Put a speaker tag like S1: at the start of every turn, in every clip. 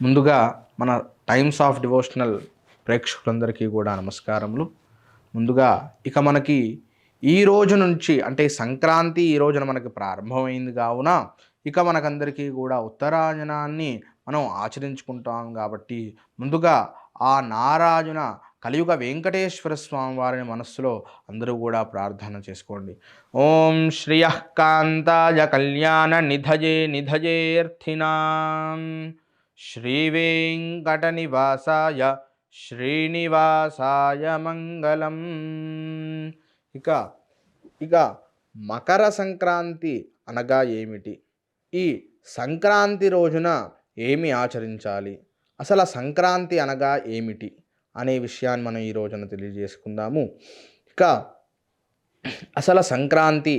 S1: ముందుగా మన times of devotional ప్రేక్షకులందరికీ కూడా నమస్కారములు. ముందుగా ఇక మనకి ఈ రోజు నుంచి అంటే సంక్రాంతి ఈ రోజున మనకి ప్రారంభమైంది కావున ఇక మనకందరికీ కూడా ఉత్తరాయణాన్ని మనం ఆచరించుకుంటాం కాబట్టి ముందుగా ఆ నారాయణ కలియుగ వెంకటేశ్వర స్వామి వారిని మనస్సులో అందరూ కూడా ప్రార్థన చేసుకోండి. ఓం శ్రియః కాంతాయ కళ్యాణ నిధయే నిధయేర్థినాం శ్రీవేంకటనివాసాయ శ్రీనివాసాయ మంగళం. ఇక ఇక మకర సంక్రాంతి అనగా ఏమిటి? ఈ సంక్రాంతి రోజున ఏమి ఆచరించాలి? అసలు ఆ సంక్రాంతి అనగా ఏమిటి అనే విషయాన్ని మనం ఈ రోజున తెలియజేసుకుందాము. ఇక అసలు సంక్రాంతి,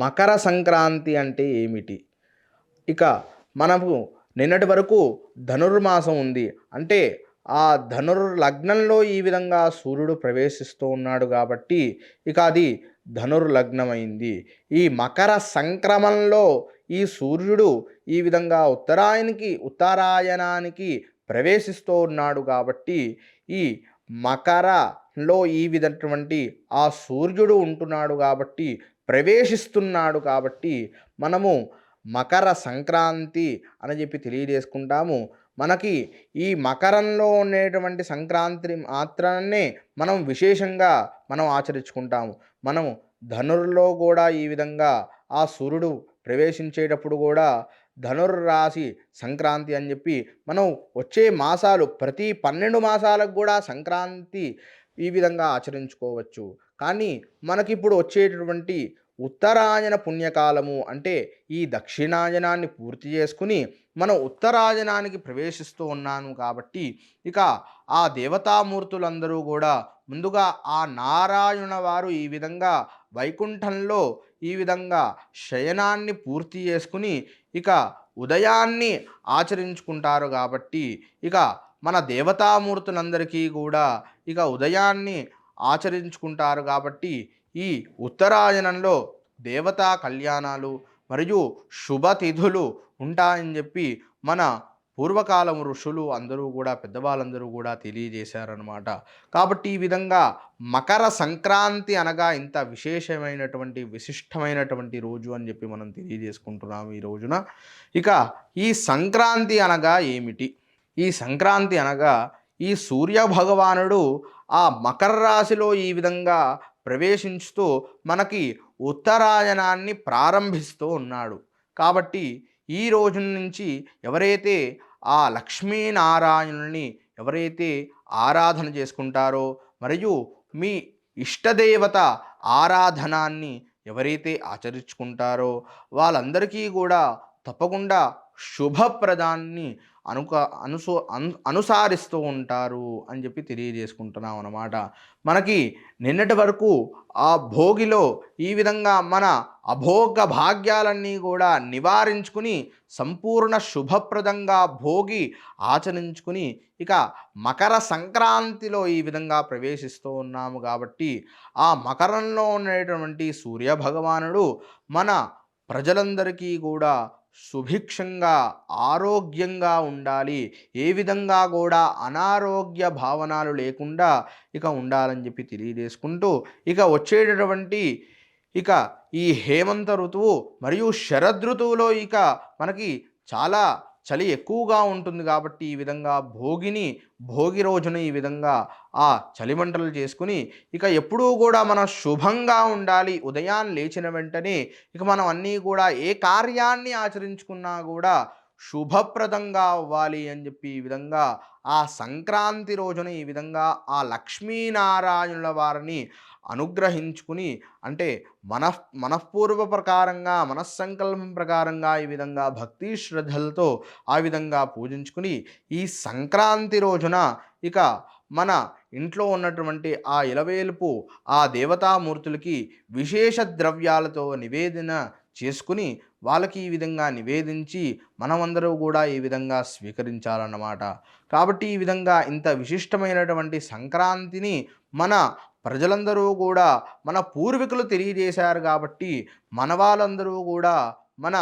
S1: మకర సంక్రాంతి అంటే ఏమిటి? ఇక మనము నిన్నటి వరకు ధనుర్మాసం ఉంది. అంటే ఆ ధనుర్లగ్నంలో ఈ విధంగా సూర్యుడు ప్రవేశిస్తూ ఉన్నాడు కాబట్టి ఇక అది ధనుర్లగ్నమైంది. ఈ మకర సంక్రమణలో ఈ సూర్యుడు ఈ విధంగా ఉత్తరాయణానికి ప్రవేశిస్తూ ఉన్నాడు కాబట్టి ఈ మకరలో ఈ విధటువంటి ఆ సూర్యుడు ఉంటున్నాడు కాబట్టి ప్రవేశిస్తున్నాడు కాబట్టి మనము మకర సంక్రాంతి అని చెప్పి తెలియజేసుకుంటాము. మనకి ఈ మకరంలో ఉండేటువంటి సంక్రాంతి మాత్రాన్నే మనం విశేషంగా మనం ఆచరించుకుంటాము. మనం ధనుర్లో కూడా ఈ విధంగా ఆ సూర్యుడు ప్రవేశించేటప్పుడు కూడా ధనుర్రాశి సంక్రాంతి అని చెప్పి మనం వచ్చే మాసాలు ప్రతి 12 మాసాలకు కూడా సంక్రాంతి ఈ విధంగా ఆచరించుకోవచ్చు. కానీ మనకిప్పుడు వచ్చేటటువంటి ఉత్తరాయణ పుణ్యకాలము అంటే ఈ దక్షిణాయనాన్ని పూర్తి చేసుకుని మనం ఉత్తరాయణానికి ప్రవేశిస్తూ ఉన్నాను కాబట్టి ఇక ఆ దేవతామూర్తులందరూ కూడా ముందుగా ఆ నారాయణ వారు ఈ విధంగా వైకుంఠంలో ఈ విధంగా శయనాన్ని పూర్తి చేసుకుని ఇక ఉదయాన్ని ఆచరించుకుంటారు కాబట్టి ఇక మన దేవతామూర్తులందరికీ కూడా ఇక ఉదయాన్ని ఆచరించుకుంటారు కాబట్టి ఈ ఉత్తరాయణంలో దేవతా కళ్యాణాలు మరియు శుభతిథులు ఉంటాయని చెప్పి మన పూర్వకాలం ఋషులు అందరూ కూడా పెద్దవాళ్ళందరూ కూడా తెలియజేశారనమాట. కాబట్టి ఈ విధంగా మకర సంక్రాంతి అనగా ఇంత విశిష్టమైనటువంటి రోజు అని చెప్పి మనం తెలియజేసుకుంటున్నాము ఈ రోజున. ఇక ఈ సంక్రాంతి అనగా ఏమిటి? ఈ సంక్రాంతి అనగా ఈ సూర్య భగవానుడు ఆ మకర రాశిలో ఈ విధంగా ప్రవేశించుతూ మనకి ఉత్తరాయణాన్ని ప్రారంభిస్తూ ఉన్నాడు. కాబట్టి ఈ రోజు నుంచి ఎవరైతే ఆ లక్ష్మీనారాయణుని ఎవరైతే ఆరాధన చేసుకుంటారో మరియు మీ ఇష్టదేవత ఆరాధనాన్ని ఎవరైతే ఆచరించుకుంటారో వాళ్ళందరికీ కూడా తప్పకుండా శుభప్రదాన్ని అనుక అనుసో అను అనుసారిస్తూ ఉంటారు అని చెప్పి తెలియజేసుకుంటున్నాం అన్నమాట. మనకి నిన్నటి వరకు ఆ భోగిలో ఈ విధంగా మన అభోగ భాగ్యాలన్నీ కూడా నివారించుకుని సంపూర్ణ శుభప్రదంగా భోగి ఆచరించుకుని ఇక మకర సంక్రాంతిలో ఈ విధంగా ప్రవేశిస్తూ ఉన్నాము కాబట్టి ఆ మకరంలో ఉండేటువంటి సూర్యభగవానుడు మన ప్రజలందరికీ కూడా సుభిక్షంగా ఆరోగ్యంగా ఉండాలి, ఏ విధంగా కూడా అనారోగ్య భావనలు లేకుండా ఇక ఉండాలని చెప్పి తెలియజేసుకుంటూ ఇక వచ్చేటటువంటి ఇక ఈ హేమంత ఋతువు మరియు శరదృతువులో ఇక మనకి చాలా చలి ఎక్కువగా ఉంటుంది కాబట్టి ఈ విధంగా భోగి రోజున ఈ విధంగా ఆ చలిమంటలు చేసుకుని ఇక ఎప్పుడూ కూడా మనం శుభంగా ఉండాలి. ఉదయాన్ని లేచిన వెంటనే ఇక మనం అన్నీ కూడా ఏ కార్యాన్ని ఆచరించుకున్నా కూడా శుభప్రదంగా అవ్వాలి అని చెప్పి ఈ విధంగా ఆ సంక్రాంతి రోజున ఈ విధంగా ఆ లక్ష్మీనారాయణుల వారిని అనుగ్రహించుకుని అంటే మనఃపూర్వ ప్రకారంగా మనస్సంకల్పం ప్రకారంగా ఈ విధంగా భక్తి శ్రద్ధలతో ఆ విధంగా పూజించుకుని ఈ సంక్రాంతి రోజున ఇక మన ఇంట్లో ఉన్నటువంటి ఆ ఇలవేలుపు ఆ దేవతామూర్తులకి విశేష ద్రవ్యాలతో నివేదన చేసుకుని వాళ్ళకి ఈ విధంగా నివేదించి మనమందరూ కూడా ఈ విధంగా స్వీకరించాలన్నమాట. కాబట్టి ఈ విధంగా ఇంత విశిష్టమైనటువంటి సంక్రాంతిని మన ప్రజలందరూ కూడా మన పూర్వీకులు తెలియజేశారు కాబట్టి మన వాళ్ళందరూ కూడా మన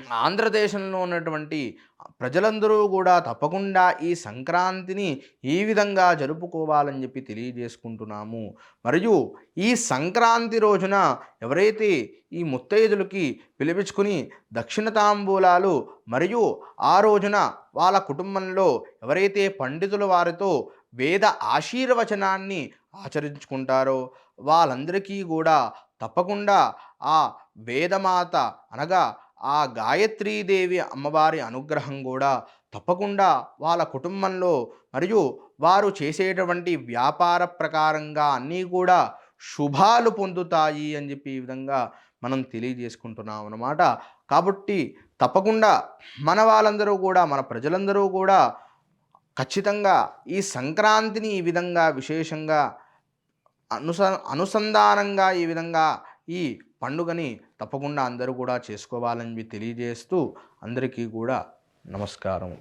S1: ఆంధ్రదేశంలో ఉన్నటువంటి ప్రజలందరూ కూడా తప్పకుండా ఈ సంక్రాంతిని ఈ విధంగా జరుపుకోవాలని చెప్పి తెలియజేసుకుంటున్నాము. మరియు ఈ సంక్రాంతి రోజున ఎవరైతే ఈ ముత్తైదులకి పిలిపించుకుని దక్షిణ తాంబూలాలు మరియు ఆ రోజున వాళ్ళ కుటుంబంలో ఎవరైతే పండితుల వారితో వేద ఆశీర్వచనాన్ని ఆచరించుకుంటారో వాళ్ళందరికీ కూడా తప్పకుండా ఆ వేదమాత అనగా ఆ గాయత్రీదేవి అమ్మవారి అనుగ్రహం కూడా తప్పకుండా వాళ్ళ కుటుంబంలో మరియు వారు చేసేటువంటి వ్యాపార ప్రకారంగా అన్నీ కూడా శుభాలు పొందుతాయి అని చెప్పి ఈ విధంగా మనం తెలియజేసుకుంటున్నాం అన్నమాట. కాబట్టి తప్పకుండా మన వాళ్ళందరూ కూడా మన ప్రజలందరూ కూడా ఖచ్చితంగా ఈ సంక్రాంతిని ఈ విధంగా విశేషంగా అనుస అనుసంధానంగా ఈ విధంగా ఈ పండుగని తప్పకుండా అందరూ కూడా చేసుకోవాలని తెలియజేస్తూ అందరికీ కూడా నమస్కారం.